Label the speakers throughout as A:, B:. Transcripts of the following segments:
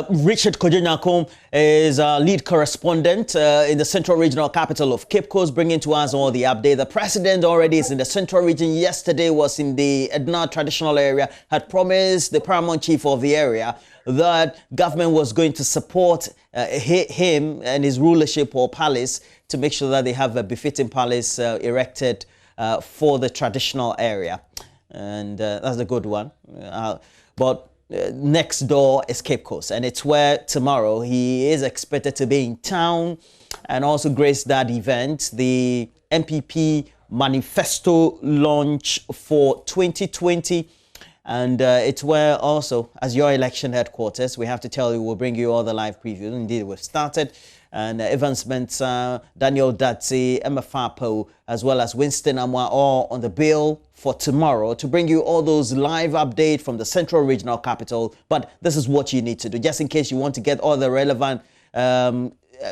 A: Richard Kojo-Nyakom is our lead correspondent in the central regional capital of Cape Coast, bringing to us all the update. The president already is in the central region. Yesterday was in the Edna traditional area, had promised the paramount chief of the area that government was going to support him and his rulership or palace to make sure that they have a befitting palace erected for the traditional area. And that's a good one. But next door is Cape Coast, and it's where tomorrow he is expected to be in town and also grace that event, the NPP Manifesto launch for 2020. And it's where also, as your election headquarters, we have to tell you, we'll bring you all the live previews. Indeed, we've started. And Evans Mensah, Daniel Datsi, Emma Fapo, as well as Winston Amwa, all on the bill for tomorrow to bring you all those live updates from the central regional capital. But this is what you need to do, just in case you want to get all the relevant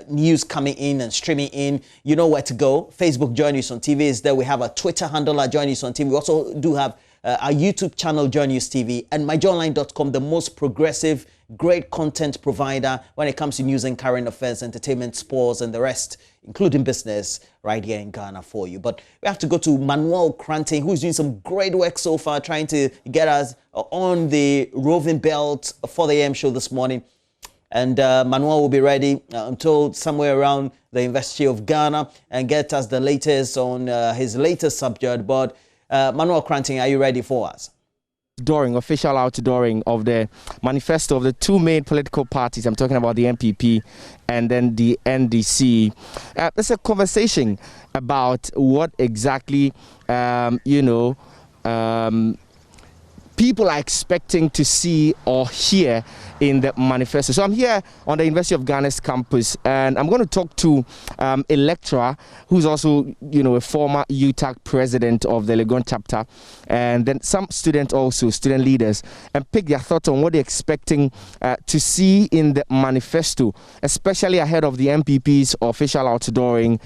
A: news coming in and streaming in. You know where to go. Facebook JoyNews on TV is there. We have a Twitter handle at JoyNews on TV. We also do have our YouTube channel, JoyNews TV, and myjoyonline.com, the most progressive, great content provider when it comes to news and current affairs, entertainment, sports, and the rest, including business, right here in Ghana for you. But we have to go to Manuel Kranting, who's doing some great work so far, trying to get us on the roving belt for the AM show this morning. And Manuel will be ready, I'm told, somewhere around the University of Ghana and get us the latest on his latest subject. But Manuel Kranting, are you ready for us?
B: Official outdooring of the manifesto of the two main political parties. I'm talking about the NPP and then the NDC. There's a conversation about what exactly, people are expecting to see or hear in the manifesto. So I'm here on the University of Ghana's campus, and I'm going to talk to a lecturer who's also, a former UTAC president of the Legon chapter, and then some students also, student leaders, and pick their thoughts on what they're expecting to see in the manifesto, especially ahead of the MPP's official outdooring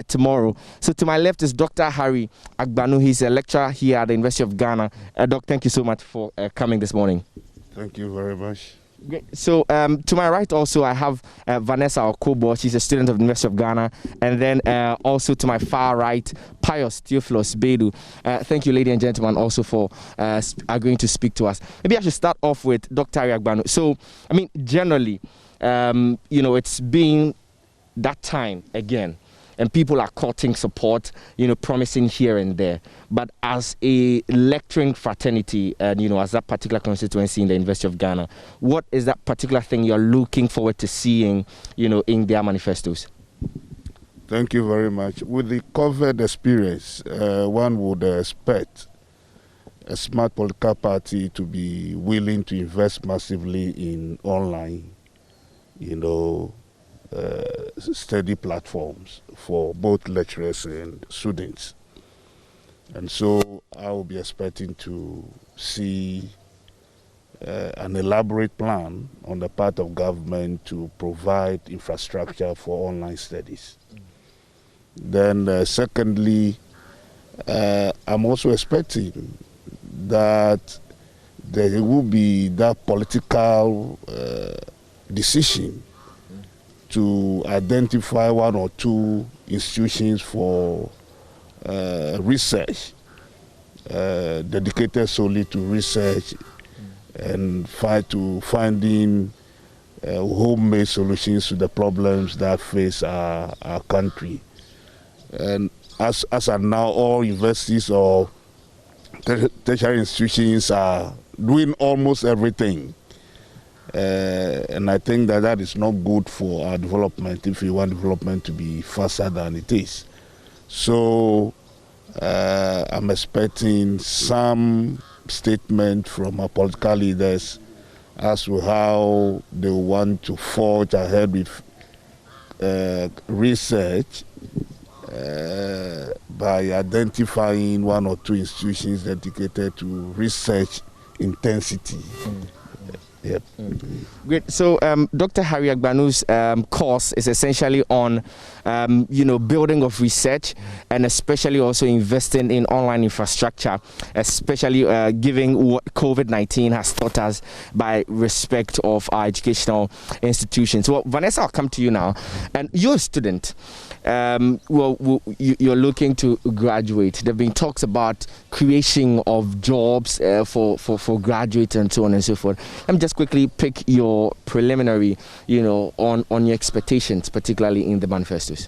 B: tomorrow. So to my left is Dr. Harry Agbanu. He's a lecturer here at the University of Ghana. Doc, thank you so much for coming this morning.
C: Thank you very much.
B: Great. So to my right also I have Vanessa Okobo. She's a student of the University of Ghana. And then also to my far right, Pius Theophilus Bedu. Thank you, ladies and gentlemen, also for agreeing to speak to us. Maybe I should start off with Dr. Agbanu. So, I mean, generally, it's been that time again, and people are courting support, promising here and there. But as a lecturing fraternity, and as that particular constituency in the University of Ghana, what is that particular thing you're looking forward to seeing, in their manifestos?
C: Thank you very much. With the COVID experience, one would expect a smart political party to be willing to invest massively in online, study platforms for both lecturers and students. And so I will be expecting to see an elaborate plan on the part of government to provide infrastructure for online studies. Then secondly, I'm also expecting that there will be that political decision to identify one or two institutions for research, dedicated solely to research and finding homemade solutions to the problems that face our country. And as are now, all universities or tertiary institutions are doing almost everything. And I think that is not good for our development if we want development to be faster than it is. So I'm expecting some statement from our political leaders as to how they want to forge ahead with research by identifying one or two institutions dedicated to research intensity. Yep.
B: Great. So, Dr. Harry Agbanu's course is essentially on, building of research and especially also investing in online infrastructure, especially giving what COVID-19 has taught us by respect of our educational institutions. Well, Vanessa, I'll come to you now. And you're a student. You're looking to graduate. There have been talks about creation of jobs for graduates and so on and so forth. Let me just quickly pick your preliminary, on your expectations, particularly in the manifestos.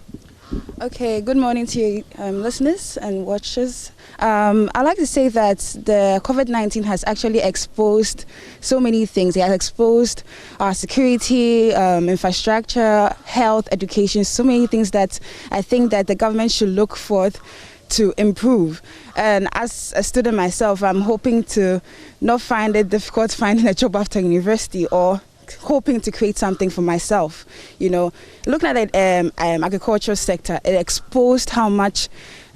D: Okay, good morning to you listeners and watchers. I'd like to say that the COVID-19 has actually exposed so many things. It has exposed our security, infrastructure, health, education, so many things that I think that the government should look forth to improve. And as a student myself, I'm hoping to not find it difficult finding a job after university, or hoping to create something for myself. Looking at the agricultural sector, it exposed how much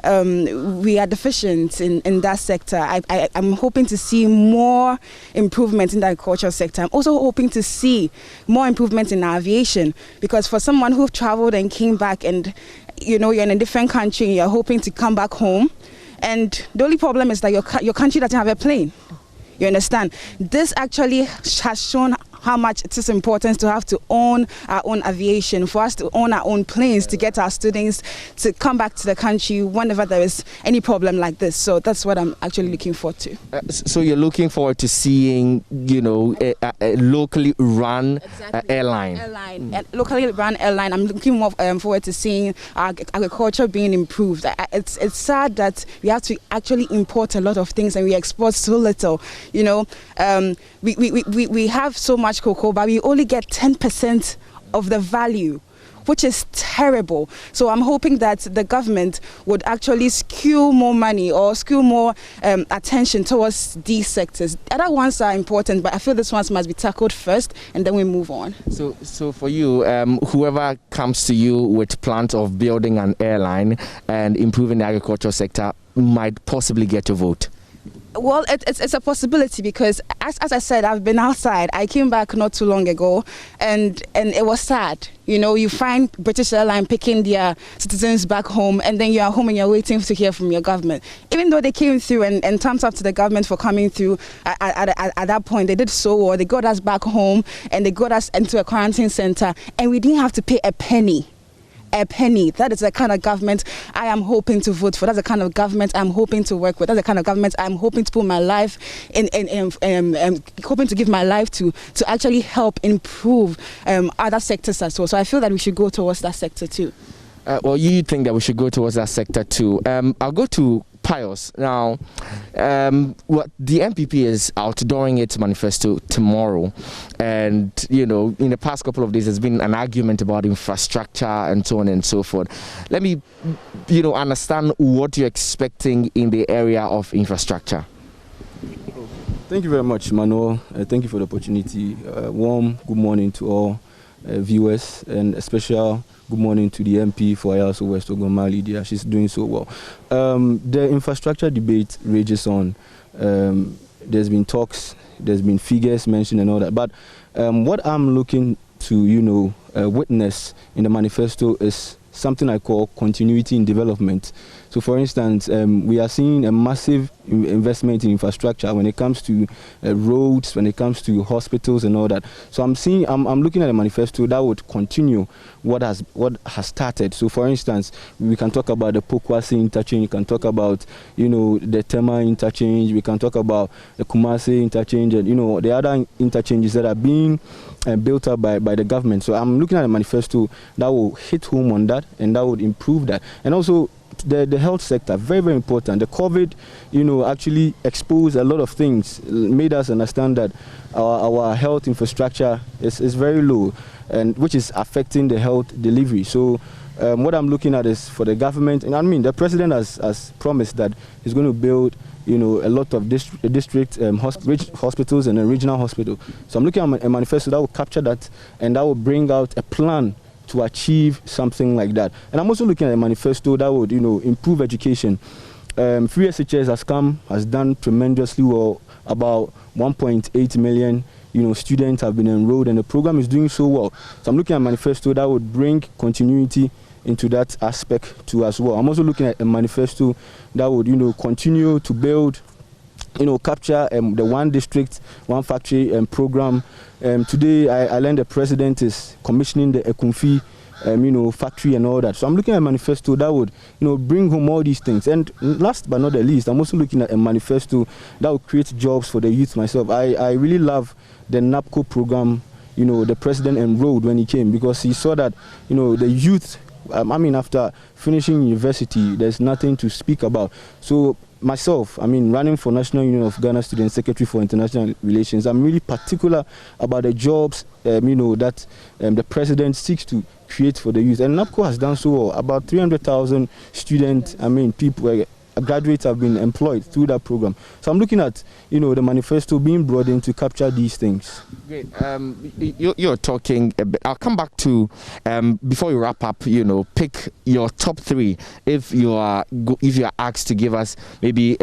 D: we are deficient in that sector. I'm hoping to see more improvement in the agricultural sector. I'm also hoping to see more improvement in aviation, because for someone who traveled and came back and you're in a different country, you're hoping to come back home, and the only problem is that your country doesn't have a plane. You understand? This actually has shown how much it is important to have to own our own aviation, for us to own our own planes, to get our students to come back to the country whenever there is any problem like this. So that's what I'm actually looking forward to.
B: So you're looking forward to seeing, a locally run airline.
D: A locally run airline. I'm looking more forward to seeing our agriculture being improved. It's sad that we have to actually import a lot of things and we export so little. We have so much cocoa, but we only get 10% of the value, which is terrible. So I'm hoping that the government would actually skew more money or skew more attention towards these sectors. Other ones are important, but I feel this ones must be tackled first, and then we move on.
B: So for you, whoever comes to you with plans of building an airline and improving the agricultural sector might possibly get your vote.
D: Well, it's a possibility, because as I said, I've been outside. I came back not too long ago, and it was sad. You find British Airlines picking their citizens back home, and then you're home and you're waiting to hear from your government. Even though they came through, and thumbs up to the government for coming through at that point, they did so well. They got us back home, and they got us into a quarantine center, and we didn't have to pay a penny. That is the kind of government I am hoping to vote for. That's the kind of government I'm hoping to work with. That's the kind of government I'm hoping to put my life in hoping to give my life to actually help improve other sectors as well. So I feel that we should go towards that sector too.
B: Well, you think that we should go towards that sector too. I'll go to Pius. Now, the NPP is outdooring its manifesto tomorrow. And, in the past couple of days, there's been an argument about infrastructure and so on and so forth. Let me, understand what you're expecting in the area of infrastructure.
E: Thank you very much, Manuel. Thank you for the opportunity. Warm good morning to all viewers, and a special good morning to the MP for Ayaso West Ogoma, Lydia. She's doing so well. The infrastructure debate rages on. There's been talks, there's been figures mentioned and all that. But what I'm looking to, witness in the manifesto is something I call continuity in development. So, for instance, we are seeing a massive investment in infrastructure when it comes to roads, when it comes to hospitals and all that. So I'm looking at a manifesto that would continue what has started. So, for instance, we can talk about the Pokwasi interchange, we can talk about, the Tema interchange, we can talk about the Kumasi interchange, and, the other interchanges that are being built up by the government. So I'm looking at a manifesto that will hit home on that, and that would improve that. And also, the health sector, very, very important. The COVID, actually exposed a lot of things, made us understand that our health infrastructure is very low, and which is affecting the health delivery. So what I'm looking at is for the government, and the president has promised that he's going to build a lot of district hospitals and a regional hospital. So I'm looking at a manifesto that will capture that, and that will bring out a plan to achieve something like that. And I'm also looking at a manifesto that would, improve education. Free SHS has done tremendously well, about 1.8 million, students have been enrolled, and the program is doing so well. So I'm looking at a manifesto that would bring continuity into that aspect too as well. I'm also looking at a manifesto that would, continue to build, capture the one district, one factory program. Today, I learned the president is commissioning the Ekumfi, factory and all that. So I'm looking at a manifesto that would, bring home all these things. And last but not the least, I'm also looking at a manifesto that would create jobs for the youth myself. I really love the NAPCO program, the president enrolled when he came, because he saw that, the youth, after finishing university, there's nothing to speak about. So myself, running for National Union of Ghana Students Secretary for International Relations, I'm really particular about the jobs, that the president seeks to create for the youth. And NAPCO has done so well. About 300,000 students, people, graduates have been employed through that program. So I'm looking at, the manifesto being broadened to capture these things.
B: Great. You're talking a bit. I'll come back to, before you wrap up, pick your top three. If you are asked to give us maybe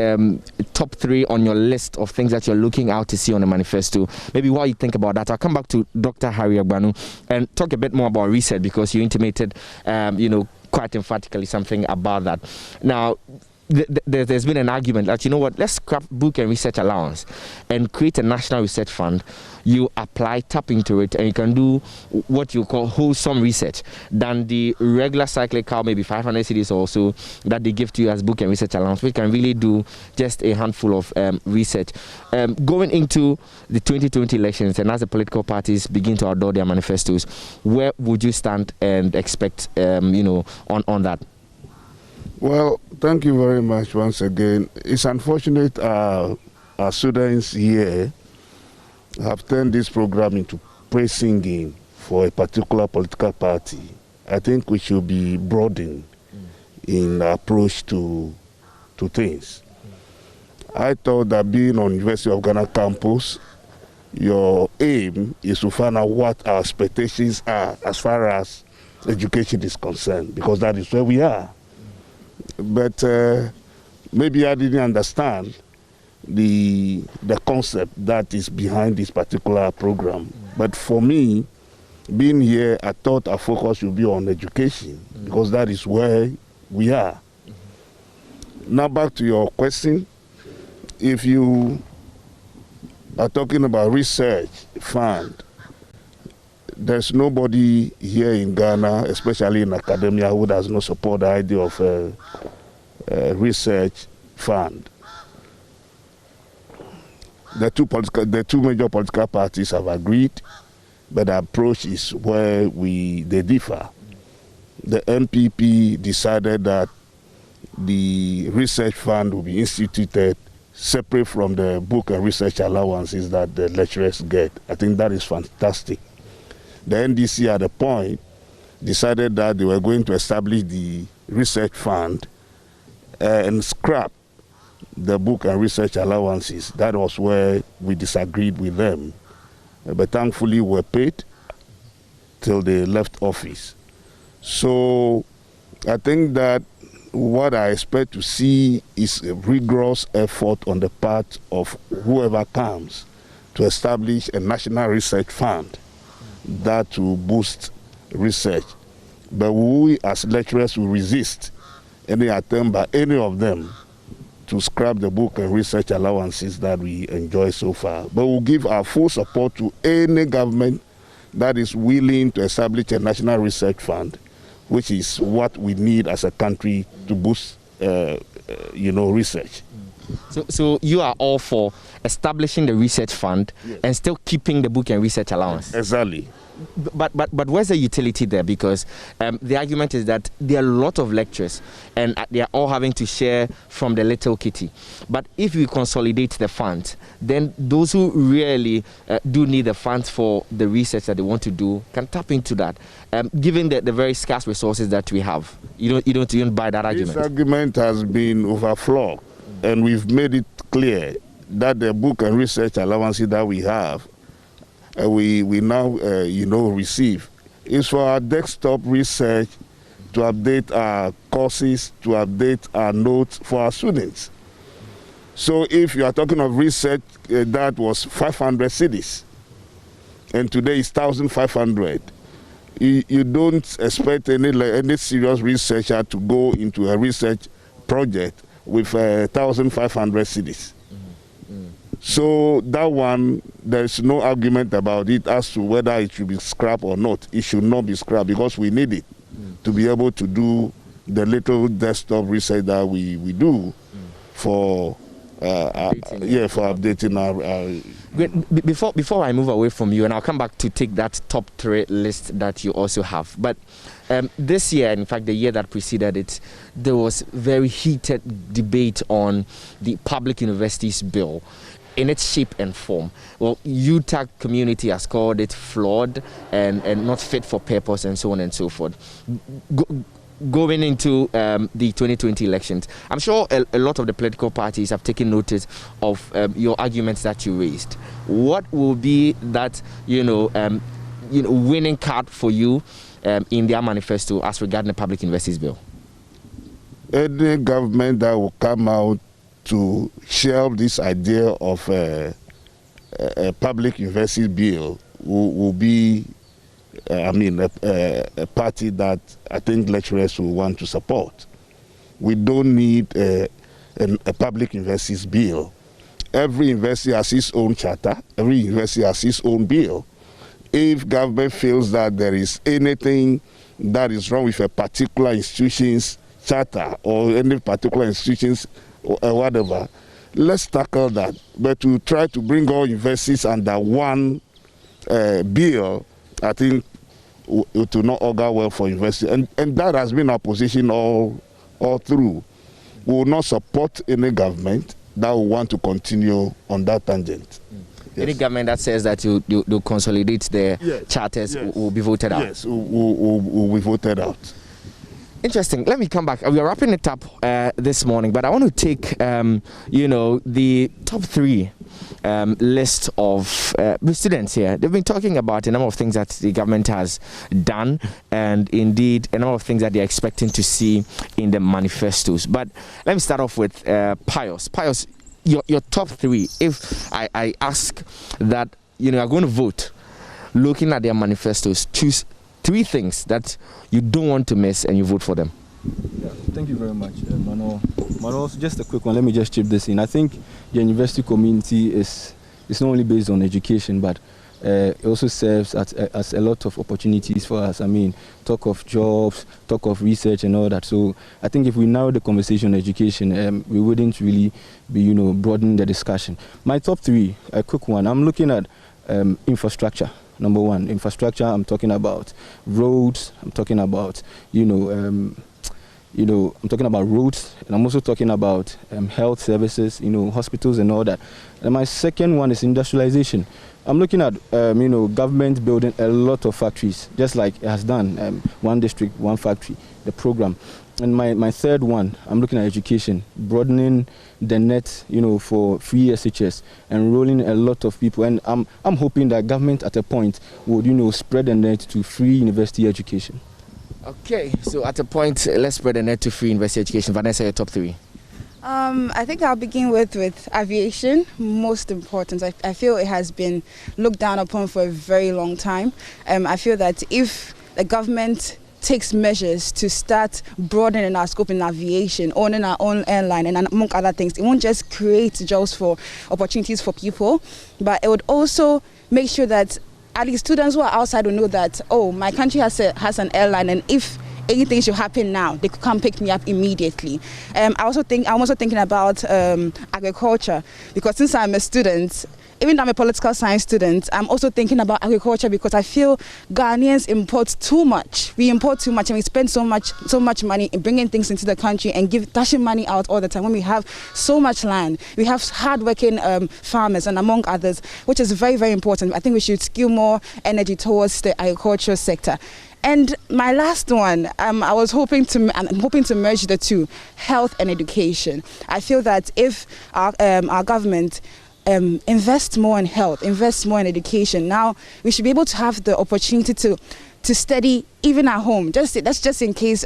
B: top three on your list of things that you're looking out to see on the manifesto, maybe while you think about that, I'll come back to Dr. Harry Agbanu and talk a bit more about research, because you intimated, quite emphatically something about that. Now, there's been an argument that, let's scrap book and research allowance and create a national research fund. You apply, tap into it, and you can do what you call wholesome research than the regular cyclical, maybe 500 cedis or so, that they give to you as book and research allowance, which can really do just a handful of research. Going into the 2020 elections, and as the political parties begin to outdoor their manifestos, where would you stand and expect, on that?
C: Well, thank you very much once again. It's unfortunate our students here have turned this program into praise singing for a particular political party. I think we should be broadened in our approach to things. I thought that being on University of Ghana campus, your aim is to find out what our expectations are as far as education is concerned, because that is where we are. But maybe I didn't understand the concept that is behind this particular program. But for me, being here, I thought our focus should be on education, because that is where we are. Now back to your question. If you are talking about research fund, there's nobody here in Ghana, especially in academia, who does not support the idea of a research fund. The two major political parties have agreed, but the approach is where they differ. The NPP decided that the research fund will be instituted separate from the book and research allowances that the lecturers get. I think that is fantastic. The NDC at the point decided that they were going to establish the research fund and scrap the book and research allowances. That was where we disagreed with them. But thankfully we were paid till they left office. So I think that what I expect to see is a rigorous effort on the part of whoever comes to establish a national research fund that will boost research. But we as lecturers will resist any attempt by any of them to scrap the book and research allowances that we enjoy so far. But we'll give our full support to any government that is willing to establish a national research fund, which is what we need as a country to boost, research.
B: So you are all for establishing the research fund, yes, and still keeping the book and research allowance?
C: Exactly.
B: But where's the utility there? Because the argument is that there are a lot of lecturers and they are all having to share from the little kitty. But if we consolidate the funds, then those who really do need the funds for the research that they want to do can tap into that. Given the very scarce resources that we have, you don't buy that argument.
C: This argument has been overflowed, and we've made it clear that the book and research allowances that we have, we now receive, is for our desktop research, to update our courses, to update our notes for our students. So if you are talking of research that was 500 cedis, and today it's 1,500. You don't expect any serious researcher to go into a research project with 1,500 cedis. So that one, there's no argument about it as to whether it should be scrapped or not. It should not be scrapped because we need it to be able to do the little desktop research that we do for updating our.
B: Before I move away from you, and I'll come back to take that top 3 list that you also have. But this year, in fact, the year that preceded it, there was very heated debate on the Public Universities Bill in its shape and form. Well, UTAG community has called it flawed and not fit for purpose and so on and so forth. Going into the 2020 elections, I'm sure a lot of the political parties have taken notice of your arguments that you raised. What will be that winning card for you in their manifesto as regarding the Public Universities Bill?
C: Any government that will come out to shelve this idea of a Public Universities Bill will be a party that I think lecturers will want to support. We don't need a Public Universities Bill. Every university has its own charter. Every university has its own bill. If government feels that there is anything that is wrong with a particular institution's charter or any particular institution's whatever, let's tackle that. But to try to bring all universities under one bill, I think it will not augur well for university. And that has been our position all through. We will not support any government that will want to continue on that tangent. Yes.
B: Any government that says that you consolidate their charters will be voted out?
C: Yes, will be voted out.
B: Interesting. Let me come back. We are wrapping it up this morning, but I want to take, the top 3 list of the students here. They've been talking about a number of things that the government has done, and indeed a number of things that they're expecting to see in the manifestos. But let me start off with Pius. Pius, your top 3. If I ask that are going to vote, looking at their manifestos, choose 3 things that you don't want to miss and you vote for them.
E: Yeah, thank you very much, Manuel. Manuel, just a quick one. Let me just chip this in. I think the university community is not only based on education, but it also serves as a lot of opportunities for us. I mean, talk of jobs, talk of research and all that. So I think if we narrow the conversation on education, we wouldn't really be, broadening the discussion. My top 3, a quick one. I'm looking at infrastructure. Number 1, infrastructure. I'm talking about roads. I'm talking about, I'm talking about roads, and I'm also talking about health services, hospitals and all that. And my second one is industrialization. I'm looking at, government building a lot of factories, just like it has done, one district, one factory, the program. And my third one, I'm looking at education, broadening the net, for free SHS, enrolling a lot of people. And I'm hoping that government at a point would, spread the net to free university education.
B: Okay, so at a point, let's spread the net to free university education. Vanessa, your top 3.
D: I think I'll begin with aviation, most important. I feel it has been looked down upon for a very long time. I feel that if the government takes measures to start broadening our scope in aviation, owning our own airline, and among other things, it won't just create jobs for opportunities for people, but it would also make sure that at least students who are outside will know that, oh, my country has an airline, and if anything should happen now, they could come pick me up immediately. I'm also thinking about agriculture, because since I'm a student, even though I'm a political science student, I'm also thinking about agriculture, because I feel Ghanaians import too much. We import too much, and we spend so much money in bringing things into the country and dashing money out all the time when we have so much land. We have hardworking farmers and among others, which is very, very important. I think we should skew more energy towards the agricultural sector. And my last one, I'm hoping to merge the 2, health and education. I feel that if our government invest more in health, invest more in education, now we should be able to have the opportunity to to study even at home. That's just in case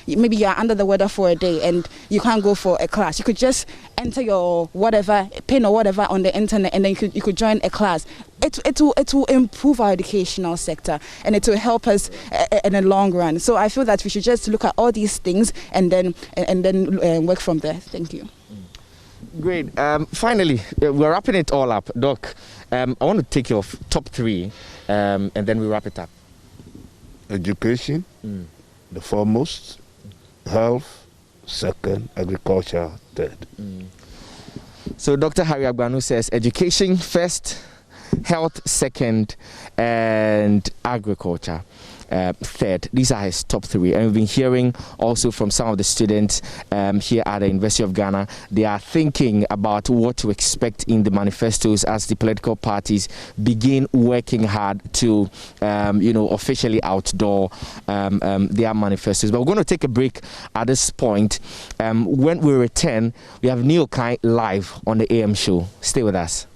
D: maybe you're under the weather for a day and you can't go for a class. You could just enter your whatever pin or whatever on the internet, and then you could join a class. It will improve our educational sector, and it will help us in the long run. So I feel that we should just look at all these things and then work from there. Thank you.
B: Great. Finally, we're wrapping it all up. Doc, I want to take your top 3 and then we wrap it up.
C: Education, the foremost, health, second, agriculture, third.
B: So Dr. Harry Agbanu says education first, health second, and agriculture third. These are his top 3, and we've been hearing also from some of the students here at the University of Ghana. They are thinking about what to expect in the manifestos as the political parties begin working hard to officially outdoor their manifestos. But we're going to take a break at this point. When we return, we have Neil Kai live on the AM show. Stay with us.